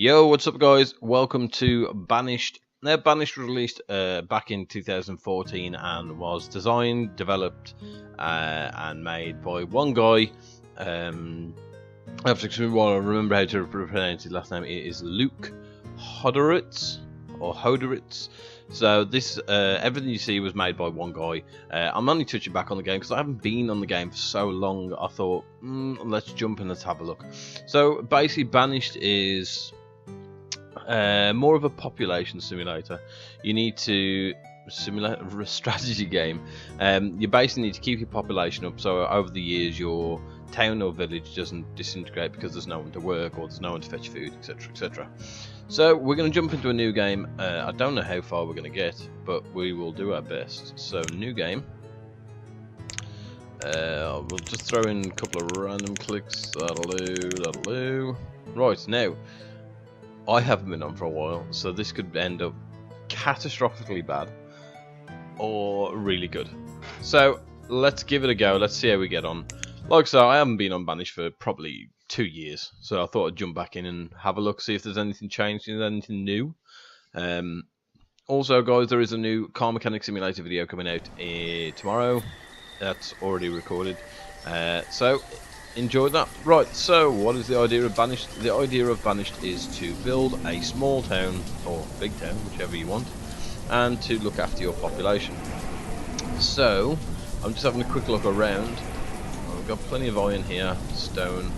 Yo, what's up guys? Welcome to Banished. Now, Banished was released back in 2014 and was designed, developed and made by one guy. I have to remember how to pronounce his last name. It is Luke Hoderitz. So this everything you see was made by one guy. I'm only touching back on the game because I haven't been on the game for so long. I thought, let's jump and let's have a look. So basically, Banished is more of a population simulator. You need to simulate a strategy game. You basically need to keep your population up, so over the years your town or village doesn't disintegrate because there's no one to work or there's no one to fetch food, etc, etc. So we're going to jump into a new game. I don't know how far we're going to get, but we will do our best. So new game. We'll just throw in a couple of random clicks. That'll do. Right, now I haven't been on for a while, so this could end up catastrophically bad or really good. So let's give it a go. Let's see how we get on. Like so, I haven't been on Banished for probably 2 years, so I thought I'd jump back in and have a look, see if there's anything changed, anything new. Also, guys, there is a new car mechanic simulator video coming out tomorrow. That's already recorded, so enjoy that. Right, so what is the idea of Banished? The idea of Banished is to build a small town, or big town, whichever you want, and to look after your population. So I'm just having a quick look around. We've got plenty of iron here, stone.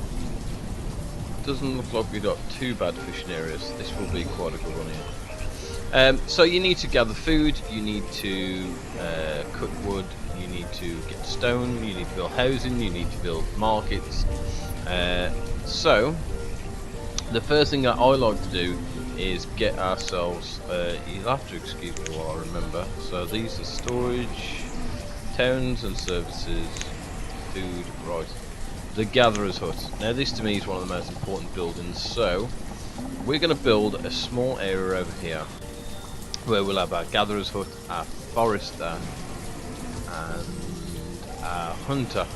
Doesn't look like we've got too bad fishing areas. This will be quite a good one here. So you need to gather food, you need to cut wood, you need to get stone, you need to build housing, you need to build markets. So the first thing that I like to do is get ourselves, you'll have to excuse me while I remember. So these are storage, towns and services, food, right. The gatherer's hut. Now this to me is one of the most important buildings, so we're going to build a small area over here where we'll have our gatherer's hut, our forester and our hunter.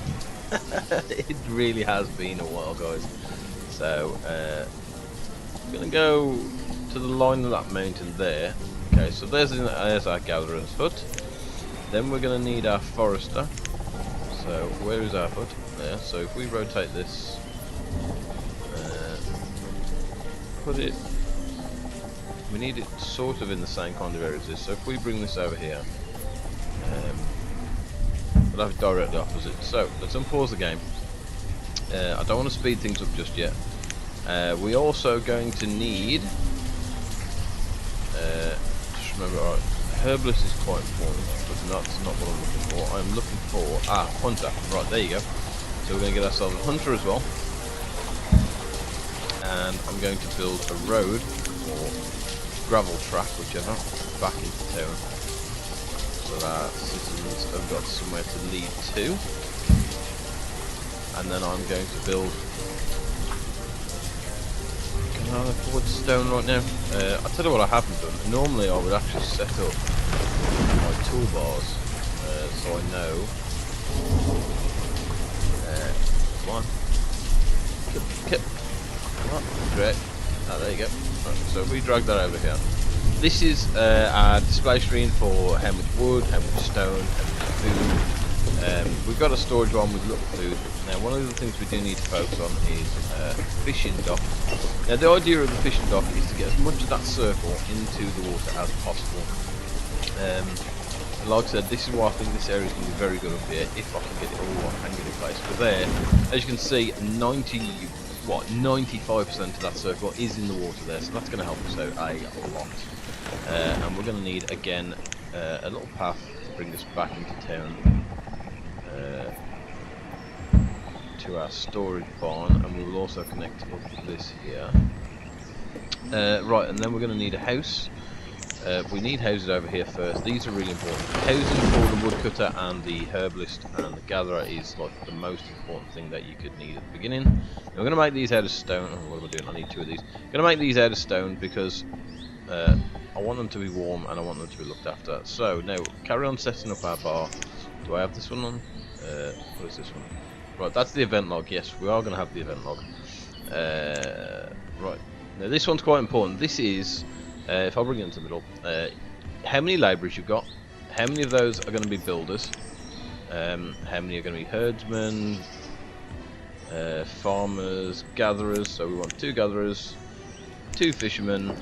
It really has been a while, guys. So we're going to go to the line of that mountain there. Okay, so there's our gatherer's hut. Then we're going to need our forester. So where is our hut? There. So if we rotate this, put it, we need it sort of in the same kind of area as this. So if we bring this over here, we'll have it directly opposite. So let's unpause the game. I don't want to speed things up just yet. We're also going to need, just remember, alright, herbalist is quite important, but that's not what I'm looking for. I'm looking for hunter. Right, there you go. So we're going to get ourselves a hunter as well, and I'm going to build a road or gravel track, whichever, back into town, so that citizens have got somewhere to lead to. And then I'm going to build. Can I afford stone right now? I'll tell you what I haven't done. Normally I would actually set up my toolbars so I know. Come on. Come on. Great. There you go. Right, so we drag that over here. This is our display screen for how much wood, how much stone, how much food. We've got a storage one with a lot of food. Now, one of the things we do need to focus on is fishing dock. Now, the idea of the fishing dock is to get as much of that circle into the water as possible. Like I said, this is why I think this area is going to be very good up here, if I can get it all hanging in place. But there, as you can see, 95% of that circle is in the water there, so that's going to help us out a lot. And we're going to need, again, a little path to bring us back into town to our storage barn, and we will also connect up this here. Right, and then we're going to need a house. We need houses over here first. These are really important. Housing for the woodcutter and the herbalist and the gatherer is like the most important thing that you could need at the beginning. Now we're going to make these out of stone. Oh, what am I doing? I need 2 of these. I'm going to make these out of stone because I want them to be warm and I want them to be looked after. So now carry on setting up our bar. Do I have this one on? What is this one? Right, that's the event log. Yes, we are going to have the event log. Right. Now this one's quite important. This is, if I bring it into the middle, how many labourers you've got, how many of those are going to be builders, how many are going to be herdsmen, farmers, gatherers. So we want 2 gatherers, 2 fishermen,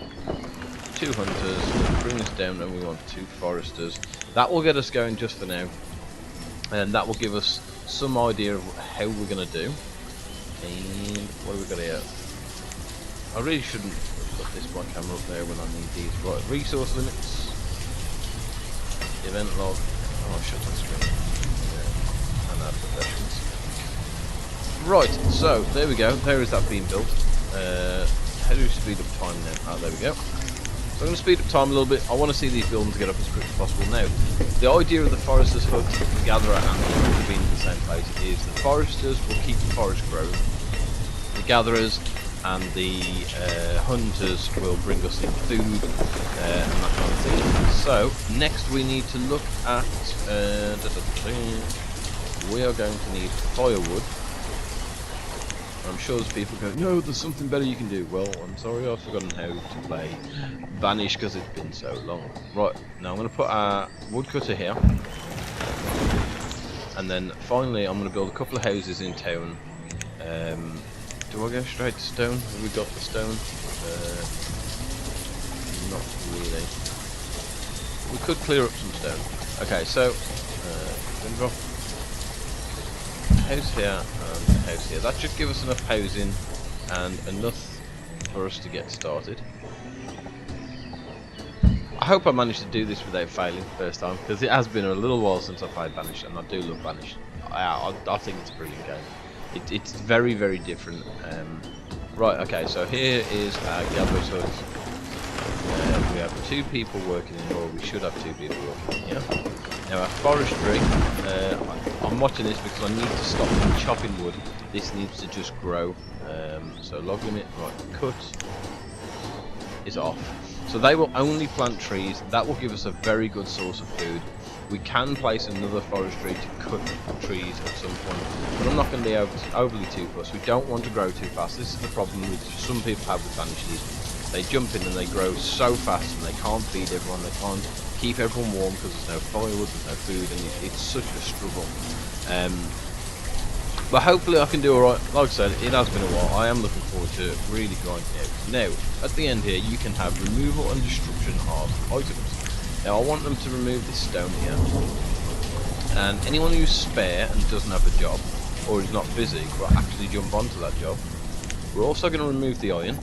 2 hunters. Bring this down, and we want 2 foresters. That will get us going just for now, and that will give us some idea of how we're going to do. And what have we got here? I really shouldn't put this my camera up there when I need these. Right, resource limits, event log. Oh, I'll shut the screen. Yeah. And our professions. Right, so there we go. There is that being built. How do we speed up time now? Oh, there we go. So I'm going to speed up time a little bit. I want to see these buildings get up as quick as possible. Now, the idea of the forester's hut, the gatherer, and the hunter being in the same place is the foresters will keep the forest growing. The gatherers and the hunters will bring us in food and that kind of thing. So next we need to look at we are going to need firewood. I'm sure there's people going, no, there's something better you can do. Well, I'm sorry, I've forgotten how to play Banished because it's been so long. Right, now I'm going to put our woodcutter here, and then finally I'm going to build a couple of houses in town. Do I go straight to stone? Have we got the stone? Not really. We could clear up some stone. Okay, so drop house here and house here. That should give us enough housing and enough for us to get started. I hope I managed to do this without failing first time, because it has been a little while since I played Banished, and I do love Banished. I think it's a brilliant game. It's very, very different. Right, okay, so here is our gatherer's hut. We have 2 people working in, or we should have 2 people working in here. Now our forestry, I'm watching this because I need to stop them chopping wood. This needs to just grow. So log limit, right, cut is off. So they will only plant trees. That will give us a very good source of food. We can place another forestry to cut trees at some point, but I'm not going to be overly too fussed. We don't want to grow too fast. This is the problem with some people have with Banished. They jump in and they grow so fast, and they can't feed everyone. They can't keep everyone warm because there's no firewood, there's no food, and it's such a struggle. But hopefully I can do alright. Like I said, it has been a while. I am looking forward to really grinding out. Now, at the end here, you can have removal and destruction of items. Now, I want them to remove this stone here. And anyone who's spare and doesn't have a job, or is not busy, will actually jump onto that job. We're also going to remove the iron,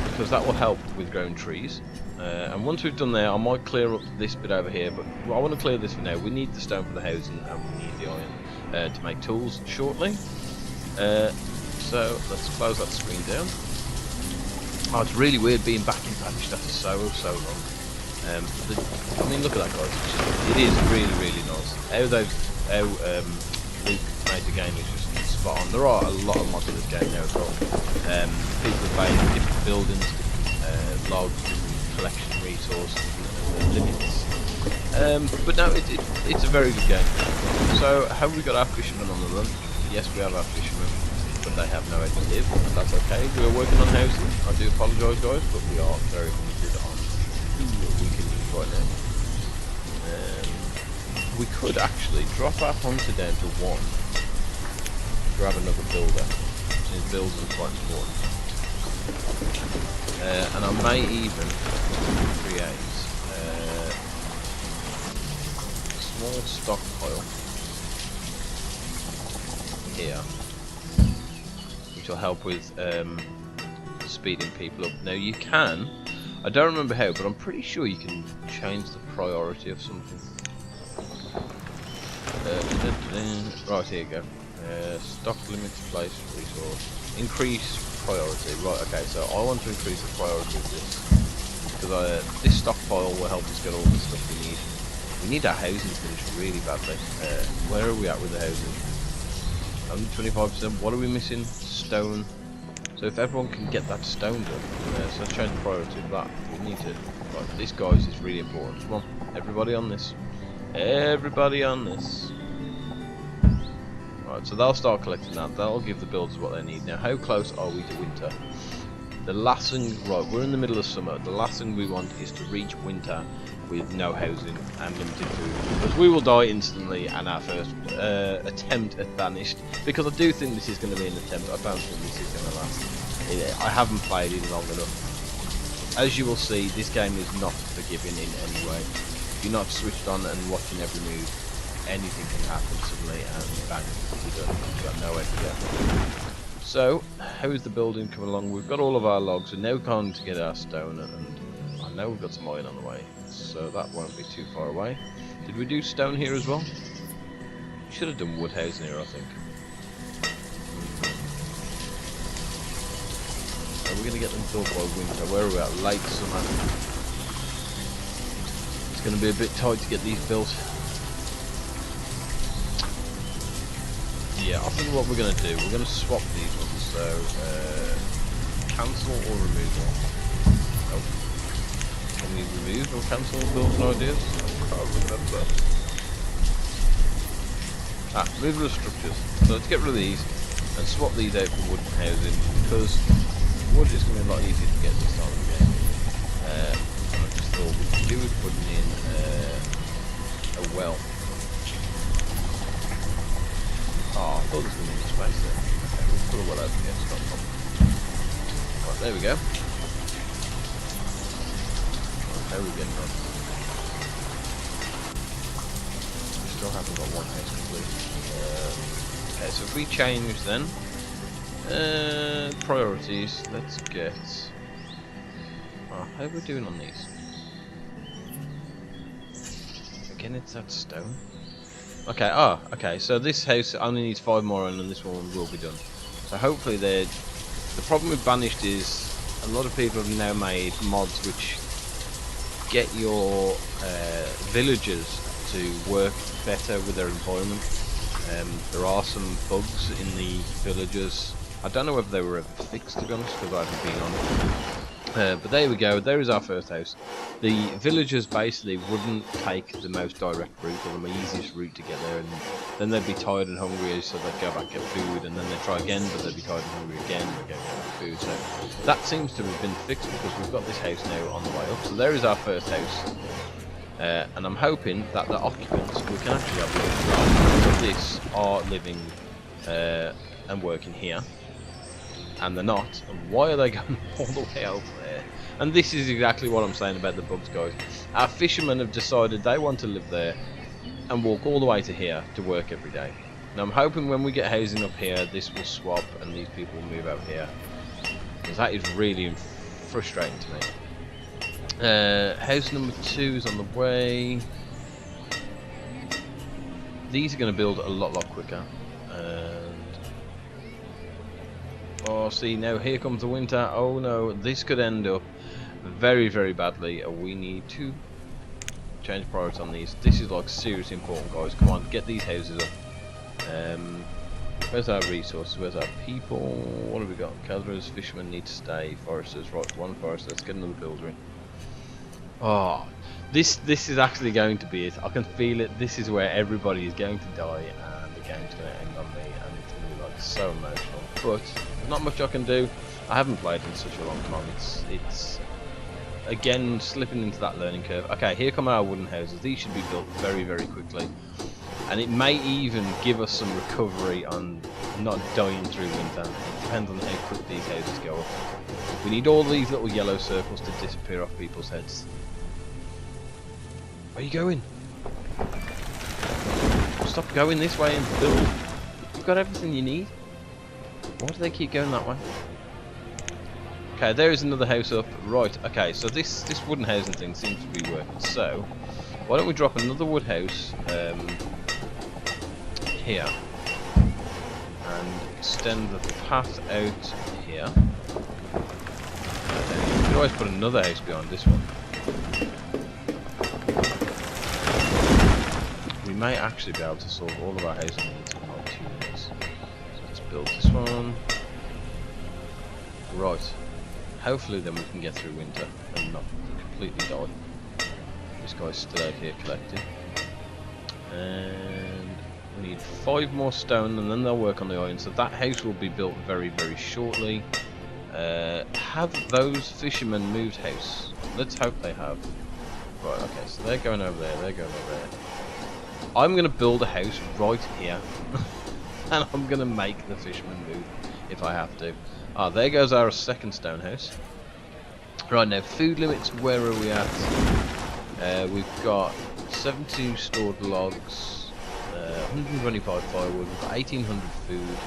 because that will help with growing trees. And once we've done there, I might clear up this bit over here, but I want to clear this for now. We need the stone for the housing, and we need the iron to make tools shortly. So let's close that screen down. Oh, it's really weird being back in Banished after so long. I mean, look at that, guys. It is really, really nice. How Luke made the game is just spot on. There are a lot of mods in this game now as well. People are playing different buildings, different logs, different collection resources, limits. But no, it's a very good game. So, have we got our fishermen on the run? Yes, we have our fishermen, but they have nowhere to live, and that's okay. We are working on housing. I do apologise, guys, but we are very limited on who we can use right now. We could actually drop our hunter down to 1, grab another builder, since builders are quite important. And I may even create a small stockpile here, which will help with speeding people up. Now you can, I don't remember how, but I'm pretty sure you can change the priority of something. Right, here you go. Stock limits, place, resource, increase priority. Right, okay, so I want to increase the priority of this, because this stockpile will help us get all the stuff we need. We need our housing finished really badly. Where are we at with the housing? Only 25%. What are we missing? Stone. So if everyone can get that stone done, so let's change the priority of that. We need to. Right, this guys is really important. Come on, everybody on this. Everybody on this. Right, so they'll start collecting that. That'll give the builders what they need. Now, how close are we to winter? The last thing, right, we're in the middle of summer. The last thing we want is to reach winter with no housing and limited food, because we will die instantly at our first attempt at Banished. Because I do think this is going to be an attempt. I don't think this is going to last. I haven't played it long enough. As you will see, this game is not forgiving in any way. If you're not switched on and watching every move, anything can happen suddenly and bang, you're done. You've got no idea. So, how is the building coming along? We've got all of our logs, and now we're going to get our stone, and I know we've got some iron on the way, so that won't be too far away. Did we do stone here as well? We should have done wood housing here, I think. So we're going to get them built by winter. Where are we at? Late summer. It's going to be a bit tight to get these built. Yeah, I think what we're going to do, we're going to swap these ones, so cancel or removal. Oh. Can we remove or cancel building ideas? I can't remember. Removal of structures. So let's get rid of these and swap these out for wooden housing, because wood is going to be a lot easier to get this time of the game. And I just thought we could do with putting in a well. Oh, I thought this was in space there. Okay, we'll put a well over here, it's not a problem. Right, there we go. Right, how are we getting on? We still haven't got one house complete. Okay, so if we change then, priorities, let's get... Oh, how are we doing on these? Again, it's that stone. Okay, okay, so this house only needs 5 more and then this one will be done. So hopefully the problem with Banished is a lot of people have now made mods which get your villagers to work better with their environment. There are some bugs in the villagers. I don't know whether they were ever fixed, to be honest, because I haven't been on it. But there we go, there is our first house. The villagers basically wouldn't take the most direct route or the easiest route to get there, and then they'd be tired and hungry, so they'd go back and get food, and then they'd try again, but they'd be tired and hungry again, and they'd go get food. So that seems to have been fixed because we've got this house now on the way up. So there is our first house. And I'm hoping that the occupants, we can actually have a look at this, are living and working here, and they're not. And why are they going all the way over there? And this is exactly what I'm saying about the bugs, guys. Our fishermen have decided they want to live there and walk all the way to here to work every day. Now I'm hoping when we get housing up here, this will swap and these people will move out here, because that is really frustrating to me. House number 2 is on the way. These are going to build a lot quicker. Oh, see, now here comes the winter. Oh no, this could end up very badly. We need to change priorities on these. This is like seriously important, guys. Come on, get these houses up. Where's our resources? Where's our people? What have we got? Gatherers, fishermen need to stay. Foresters, right, 1 forester. Let's get another builder in. Oh, this is actually going to be it. I can feel it. This is where everybody is going to die, and the game's going to end on me, and it's going to be like so emotional. But there's not much I can do. I haven't played in such a long time. It's again slipping into that learning curve. Okay, here come our wooden houses. These should be built very quickly, and it may even give us some recovery on not dying through winter. It depends on how quick these houses go up. We need all these little yellow circles to disappear off people's heads. Where are you going? Stop going this way and build. You've got everything you need. Why do they keep going that way? Okay, there is another house up. Right, okay, so this wooden housing thing seems to be working. So, why don't we drop another wood house here and extend the path out here. You can always put another house behind this one. We may actually be able to solve all of our housing needs in like 2 minutes. So let's build this one. Right. Hopefully then we can get through winter and not completely die. This guy's still out here collecting. And we need 5 more stone, and then they'll work on the iron. So that house will be built very, very shortly. Have those fishermen moved house? Let's hope they have. Right, okay, so they're going over there, they're going over there. I'm going to build a house right here. And I'm going to make the fishermen move if I have to. Ah, there goes our second stone house. Right, now, food limits, where are we at? We've got 72 stored logs, 125 firewood, we've got 1800 food.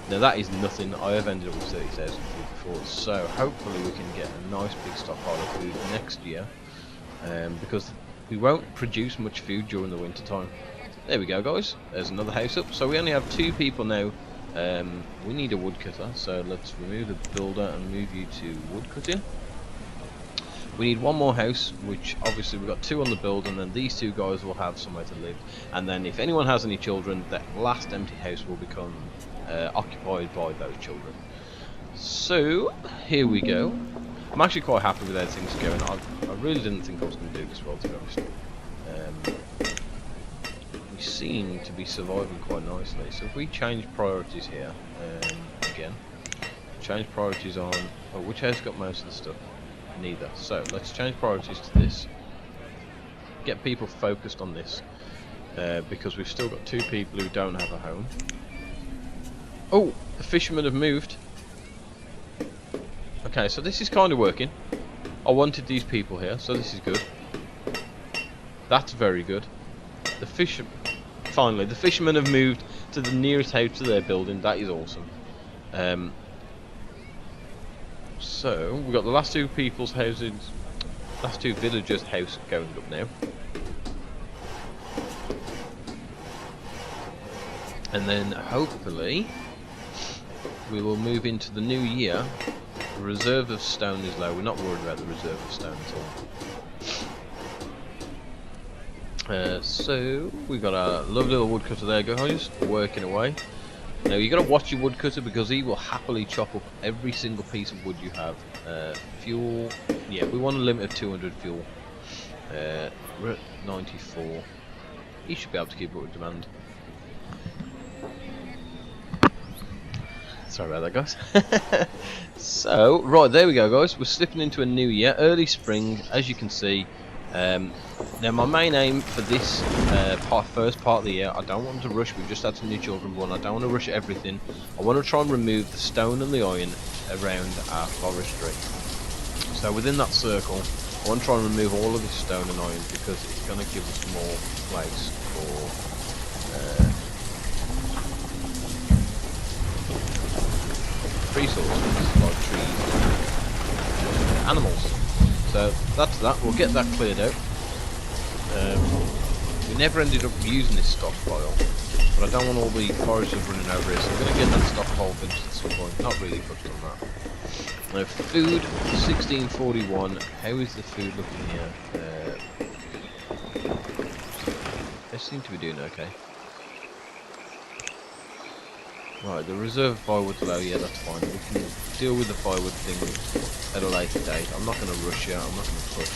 Now that is nothing. I have ended up with 30,000 food before, so hopefully we can get a nice big stockpile of food next year, because we won't produce much food during the winter time. There we go, guys. There's another house up. So we only have 2 people now. We need a woodcutter, so let's remove the builder and move you to woodcutting. We need 1 more house, which obviously we've got 2 on the build, and then these 2 guys will have somewhere to live. And then if anyone has any children, that last empty house will become occupied by those children. So here we go. I'm actually quite happy with how things are going. I really didn't think I was going to do this well, to be honest. We seem to be surviving quite nicely. So if we change priorities here, again, change priorities on. Oh, which house got most of the stuff? Neither. So let's change priorities to this. Get people focused on this, because we've still got 2 people who don't have a home. Oh, the fishermen have moved. Okay, so this is kind of working. I wanted these people here, so this is good. That's very good. Finally, the fishermen have moved to the nearest house to their building. That is awesome. So we've got the last 2 people's houses, last 2 villagers' house going up now. And then hopefully we will move into the new year. The reserve of stone is low. We're not worried about the reserve of stone at all. So we've got a lovely little woodcutter there, guys, working away. Now you got to watch your woodcutter, because he will happily chop up every single piece of wood you have. Fuel, yeah, we want a limit of 200 fuel. We're at 94. He should be able to keep up with demand. Sorry about that, guys. So, right, there we go, guys. We're slipping into a new year, early spring, as you can see. Now, my main aim for this first part of the year, I don't want to rush. We've just had some new children born. I don't want to rush everything. I want to try and remove the stone and the iron around our forestry. So, within that circle, I want to try and remove all of this stone and iron, because it's going to give us more place for resources like trees and animals. So that's that. We'll get that cleared out. We never ended up using this stockpile, but I don't want all the foresters running over here, so I'm going to get that stockpile finished at some point. Not really fussed on that. Now, food 1641. How is the food looking here? They seem to be doing okay. Right, the reserve firewood's low, yeah, that's fine. We can deal with the firewood thing at a later date. I'm not going to rush out, I'm not going to push.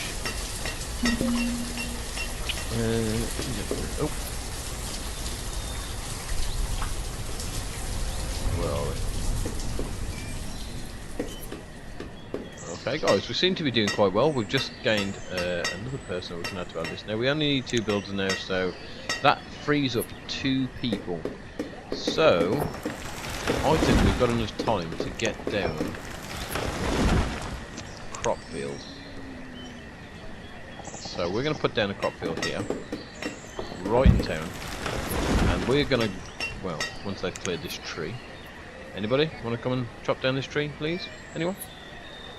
Oh. Where are we? Okay, guys, we seem to be doing quite well. We've just gained another person we can add to our list. Now, we only need 2 builders now, so that frees up 2 people. So, I think we've got enough time to get down crop field. So we're going to put down a crop field here, right in town, and we're going to, well, once they've cleared this tree. Anybody want to come and chop down this tree, please? Anyone?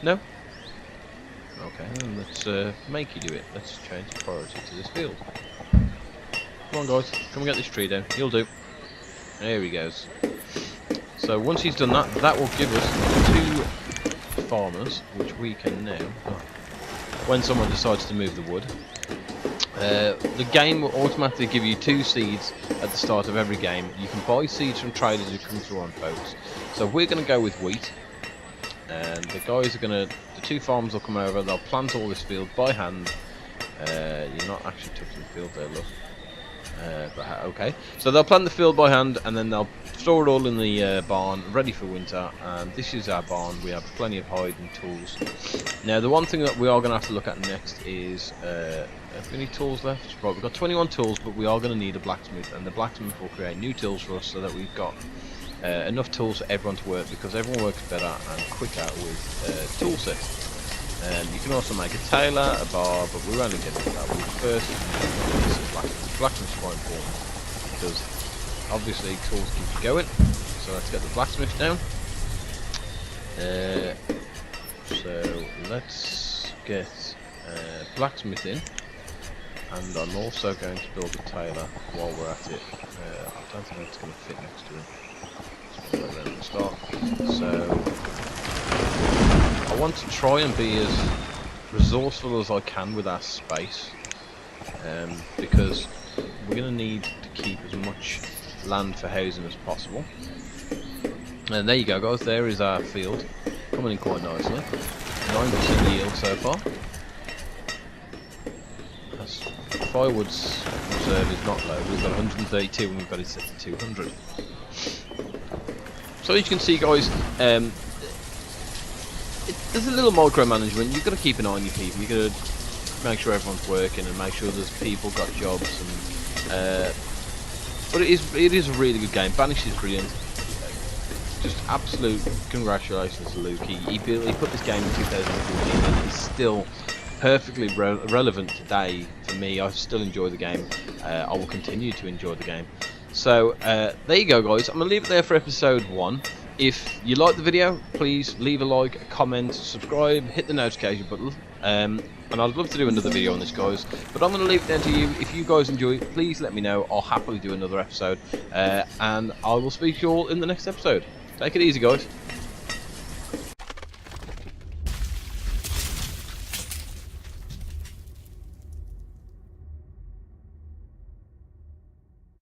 No? Okay, then let's make you do it. Let's change the priority to this field. Come on, guys, come and get this tree down. You'll do. There he goes. So once he's done that, that will give us 2 farmers, which we can now, when someone decides to move the wood, the game will automatically give you 2 seeds at the start of every game. You can buy seeds from traders who come through on boats. So we're going to go with wheat, and the guys are going to, the 2 farmers will come over, they'll plant all this field by hand. You're not actually touching the field there, look. Okay, so they'll plant the field by hand, and then they'll store it all in the barn, ready for winter. And this is our barn. We have plenty of hide and tools. Now, the one thing that we are going to have to look at next is, have we any tools left? Right, we've got 21 tools, but we are going to need a blacksmith, and the blacksmith will create new tools for us so that we've got enough tools for everyone to work, because everyone works better and quicker with tool sets. You can also make a tailor, a bar, but we're only getting to that. First, blacksmith's quite important, because obviously tools keep you going. So let's get the blacksmith down. So let's get blacksmith in, and I'm also going to build a tailor while we're at it. I don't think it's going to fit next to him. Start. So I want to try and be as resourceful as I can with our space, because we're going to need to keep as much land for housing as possible. And there you go, guys, there is our field, coming in quite nicely. 9% yield so far. That's firewood's reserve is not low. We've got 132 and we've got it set to 200. So as you can see, guys, there's a little micromanagement. You've got to keep an eye on your people. You've got to make sure everyone's working and make sure there's people got jobs. And but it is a really good game. Banished is brilliant. Just absolute congratulations to Luke. He put this game in 2014 and it's still perfectly relevant today for me. I still enjoy the game. I will continue to enjoy the game. So there you go, guys. I'm going to leave it there for episode 1. If you like the video, please leave a like, a comment, subscribe, hit the notification button. And I'd love to do another video on this, guys. But I'm going to leave it there to you. If you guys enjoy it, please let me know. I'll happily do another episode. And I will speak to you all in the next episode. Take it easy, guys.